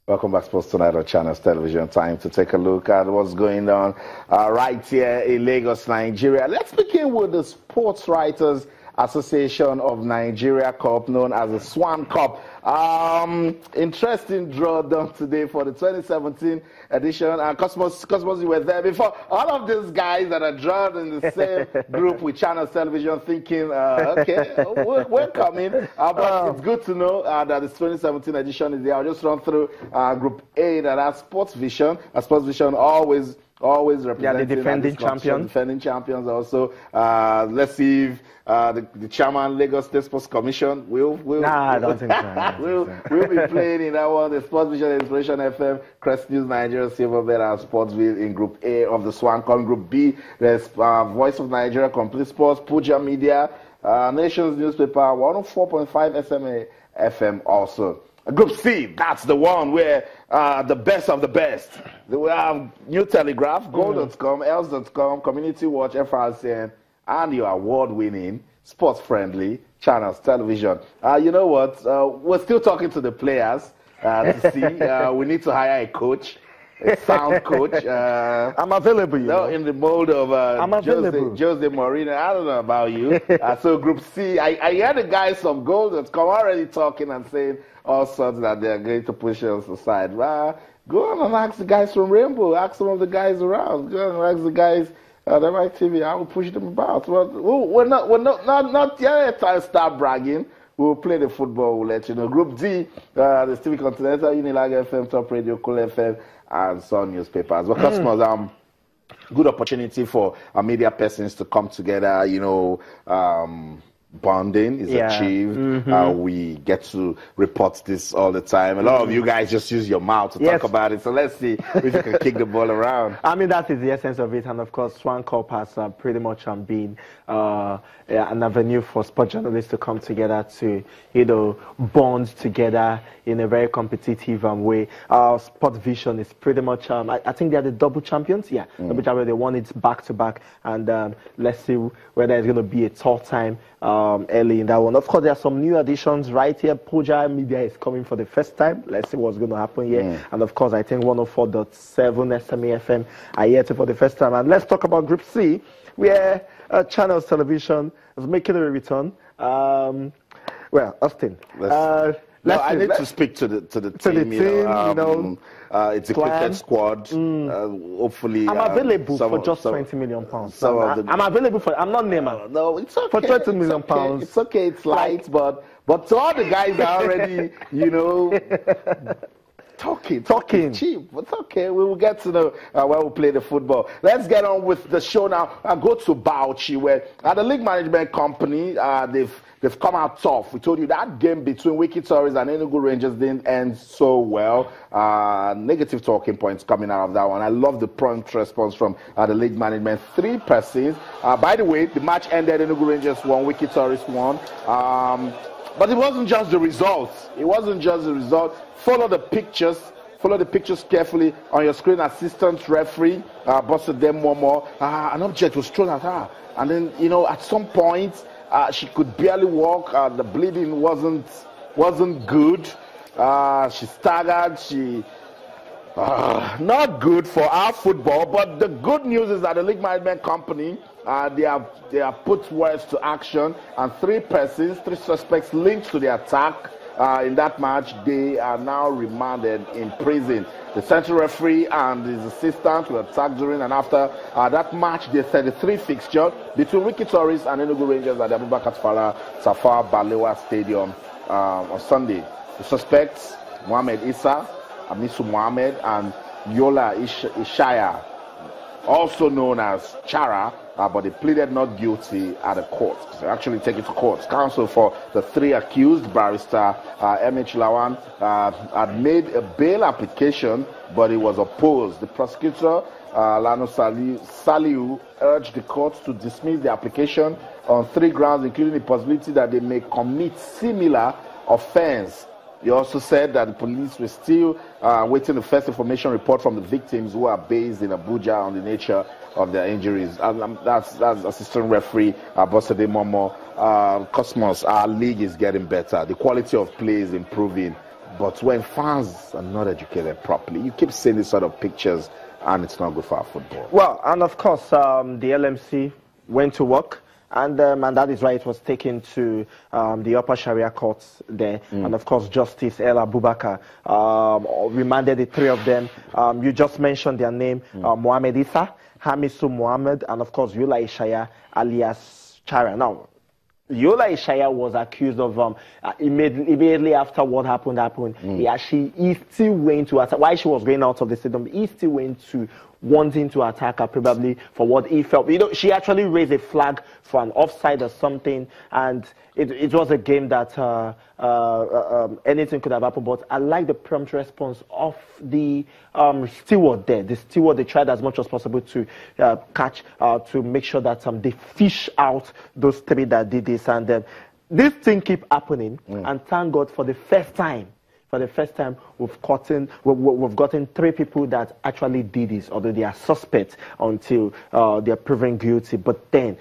Welcome back, Sports Tonight on Channels Television. Time to take a look at what's going on right here in Lagos, Nigeria. Let's begin with the Sports Writers Association of Nigeria Cup, known as the Swan Cup. Interesting draw done today for the 2017 edition. And Cosmos, you were there before. All of these guys that are drawn in the same group with Channels Television, thinking, okay, we're coming. But it's good to know that the 2017 edition is there. I'll just run through Group A that has Sports Vision. Sports Vision always representing the defending champions. Defending champions also. Let's see if the chairman Lagos State Sports Commission will I don't think so. we'll be playing in that one. The Sports Vision, Inspiration FM, Crest News Nigeria, Silverbird, and Sportsville in Group A of the Swan Cup. Group B, there's Voice of Nigeria, Complete Sports, Puja Media, Nations Newspaper, 104.5 SMA FM also. Group C, that's the one where the best of the best. We have New Telegraph, Gold.com, Els.com, Community Watch, FRCN, and your award-winning, sports-friendly Channels Television. You know what? We're still talking to the players to see. We need to hire a coach, a sound coach. I'm available, you know. In the mold of Jose Mourinho. I don't know about you. So Group C, I hear the guys from Gold.com already talking and saying all sorts that they're going to push us aside. Go on and ask the guys from Rainbow. Ask some of the guys around. Go on and ask the guys at MITV. I will push them about. We're not yet to start bragging. We'll play the football. We'll let you know. Group D, the TV Continental, Unilag FM, Top Radio, Cool FM, and Sun Newspapers. But Cosmos, good opportunity for media persons to come together. You know, bonding is achieved. We get to report this all the time. A lot of you guys just use your mouth to talk about it. So let's see if you can kick the ball around. I mean, that is the essence of it. And of course, Swan Cup has pretty much been an avenue for sport journalists to come together to, you know, bond together in a very competitive way. Sport Vision is pretty much, I think they are the double champions. Yeah, double champions. They won it back to back. And let's see whether it's going to be a tough time early in that one. Of course, there are some new additions right here. Puja Media is coming for the first time. Let's see what's going to happen here. And of course, I think 104.7 SMA FM are here for the first time. And let's talk about Group C, where Channels Television is making a return. Well, Austin. I need to speak to the team. You know, it's a cricket squad. Hopefully, I'm available for just 20 million pounds. I'm available for. I'm not Neymar. No, it's okay. For 20 million pounds. It's okay. It's light, but to all the guys are already, you know, talking cheap. But okay, we will get to know where we'll play the football. Let's get on with the show now. I'll go to Bauchi, where the league management company, they've come out tough. We told you that game between Wikki Tourists and Enugu Rangers didn't end so well. Negative talking points coming out of that one. I love the prompt response from the league management. 3 persons. By the way, the match ended. Enugu Rangers won. Wikki Tourists won. But it wasn't just the results. It wasn't just the result. Follow the pictures. Follow the pictures carefully on your screen. Assistant referee busted them one more. An object was thrown at her, and then, you know, at some point she could barely walk. The bleeding wasn't good. She staggered. She not good for our football. But the good news is that the league management company, they have put words to action, and 3 persons, 3 suspects linked to the attack in that match, they are now remanded in prison. The central referee and his assistant were attacked during and after that match. They said the 3 fixture between Wikki Tourists and Enugu Rangers at the Abubakar Tafawa Balewa Stadium on Sunday. The suspects, Mohamed Issa, Amisu Mohamed, and Yola Ishaya, also known as Chara, but they pleaded not guilty at the court. They actually take it to court. Counsel for the 3 accused, Barrister M.H. Lawan, had made a bail application, but it was opposed. The prosecutor, Lano Saliu, urged the court to dismiss the application on 3 grounds, including the possibility that they may commit similar offense. He also said that the police were still waiting the first information report from the victims, who are based in Abuja, on the nature of their injuries. And that's assistant referee Bosede Momo. Cosmos, our league is getting better. The quality of play is improving. But when fans are not educated properly, you keep seeing these sort of pictures, and it's not good for our football. Well, and of course, the LMC went to work, and that is why it was taken to the upper Sharia courts there. And of course, Justice El Abubakar remanded the three of them. You just mentioned their name, Mohamed Issa, Hamisu Mohammed, and of course, Yola Ishaya alias Chara. Now, Yola Ishaya was accused of immediately after what happened. He still went to attack. While she was going out of the stadium, he still went to wanting to attack her, probably for what he felt. You know, she actually raised a flag for an offside or something, and it was a game that anything could have happened. But I like the prompt response of the steward there. The steward, they tried as much as possible to catch, to make sure that they fish out those three that did this. And this thing keep happening, and thank God for the first time. For the first time, we've gotten three people that actually did this, although they are suspects until they are proven guilty. But then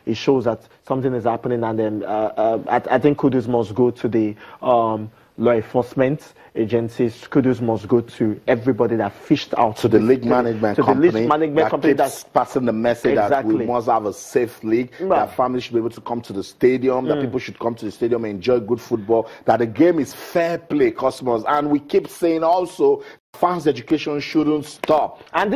it shows that something is happening, and then I think kudos must go to the law enforcement agencies. Kudos must go to everybody that fished out. To the league management company that's passing the message that we must have a safe league, that families should be able to come to the stadium, that people should come to the stadium and enjoy good football, that the game is fair play, customers. And we keep saying also, fans' education shouldn't stop. And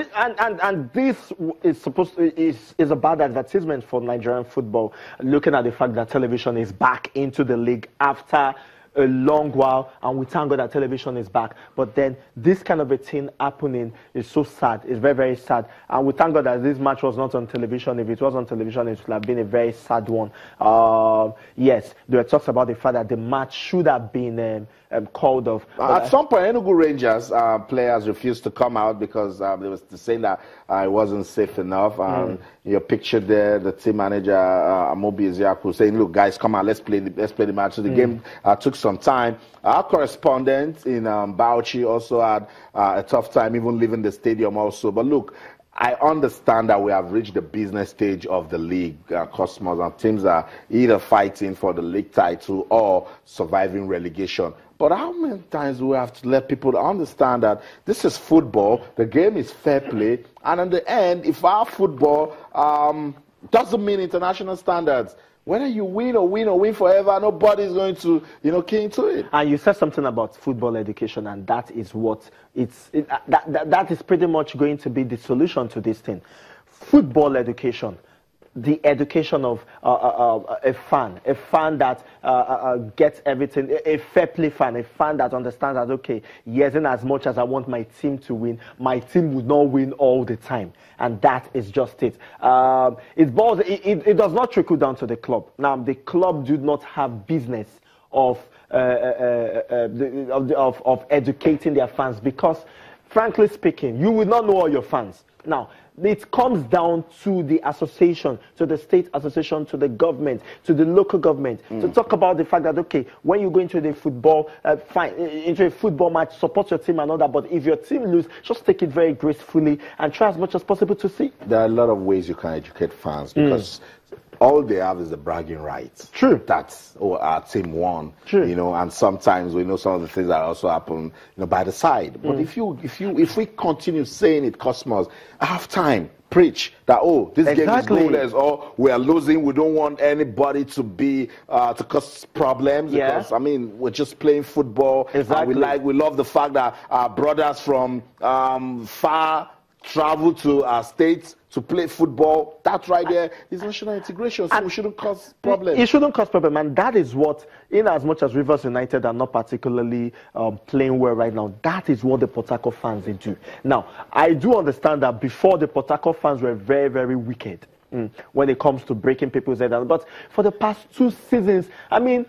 this is supposed to, is a bad advertisement for Nigerian football, looking at the fact that television is back into the league after a long while, and we thank God that television is back. But then this kind of a thing happening is so sad. It's very, very sad. And we thank God that this match was not on television. If it was on television, it would have been a very sad one. Yes, there were talks about the fact that the match should have been called off. At some point, Enugu Rangers players refused to come out because they was saying that it wasn't safe enough. Your picture there, the team manager Amobi Ezeaku saying, "Look, guys, come on, let's play the match." So the game took some time. Our correspondent in Bauchi also had a tough time even leaving the stadium also. But look, I understand that we have reached the business stage of the league. Customers and teams are either fighting for the league title or surviving relegation. But how many times do we have to let people understand that this is football, the game is fair play, and in the end, if our football doesn't mean international standards, whether you win or win forever, nobody's going to, key into it. And you said something about football education, and that is what that is pretty much going to be the solution to this thing. Football education. The education of a fan that gets everything, a fair play fan, a fan that understands that, okay, yes, in as much as I want my team to win, my team would not win all the time. And that is just it. It does not trickle down to the club. Now, the club do not have business of educating their fans because, frankly speaking, you will not know all your fans. Now, it comes down to the association, to the state association, to the government, to the local government, to talk about the fact that, okay, when you go into the football, into a football match, support your team and all that, but if your team lose, just take it very gracefully and try as much as possible to see. There are a lot of ways you can educate fans because all they have is the bragging rights. True. That's our team won. True. And sometimes we know some of the things that also happen, by the side. But if we continue saying it, customers, half time, preach that, this game is goalless, or we are losing, we don't want anybody to be to cause problems because we're just playing football. Exactly. We love the fact that our brothers from far travel to our states to play football. That right there is national integration, so we shouldn't cause problems. It shouldn't cause problems, and that is what, in as much as Rivers United are not particularly playing well right now, that is what the Port Harcourt fans do. Now, I do understand that before the Port Harcourt fans were very, very wicked when it comes to breaking people's heads down, but for the past 2 seasons, do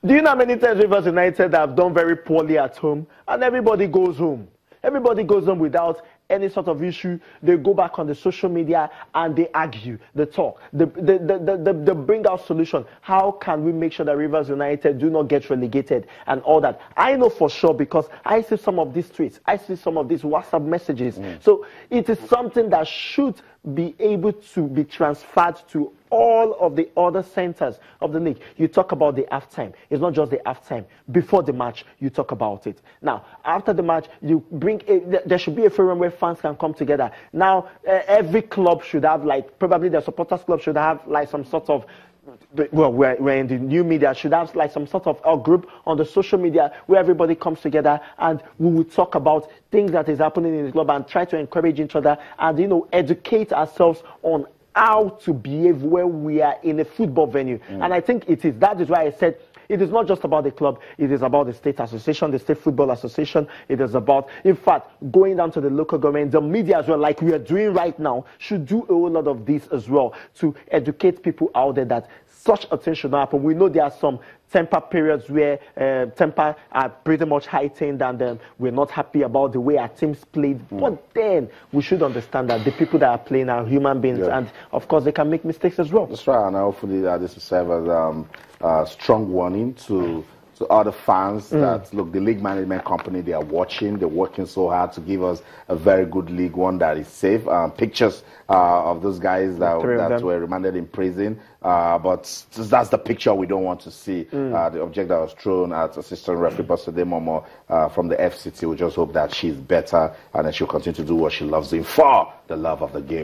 you know how many times Rivers United have done very poorly at home, and everybody goes home? Everybody goes home without any sort of issue. They go back on the social media and they argue, they talk, they bring out solution. How can we make sure that Rivers United do not get relegated and all that? I know for sure because I see some of these tweets, I see some of these WhatsApp messages. So it is something that should be able to be transferred to all of the other centers of the league. You talk about the halftime. It's not just the halftime. Before the match, you talk about it. Now, after the match, you bring there should be a forum where fans can come together. Now, every club should have, like, probably the supporters club should have, like, some sort of, well, we're in the new media, should have like some sort of a group on the social media where everybody comes together and we will talk about things that is happening in the club and try to encourage each other and, you know, educate ourselves on how to behave when we are in a football venue. And I think that is why I said it is not just about the club, it is about the state association, the state football association. It is about, in fact, going down to the local government, the media as well, like we are doing right now, should do a whole lot of this as well to educate people out there that such a thing should not happen. We know there are some temper periods where temper are pretty much heightened and we're not happy about the way our teams played. But then we should understand that the people that are playing are human beings and, of course, they can make mistakes as well. That's right, and hopefully this will serve as a strong warning to other fans that, look, the league management company, they are watching, they're working so hard to give us a very good league, one that is safe. Pictures of those guys that were remanded in prison, but that's the picture we don't want to see. The object that was thrown at assistant referee Bosede Momo from the FCT, we just hope that she's better and that she'll continue to do what she loves doing for the love of the game.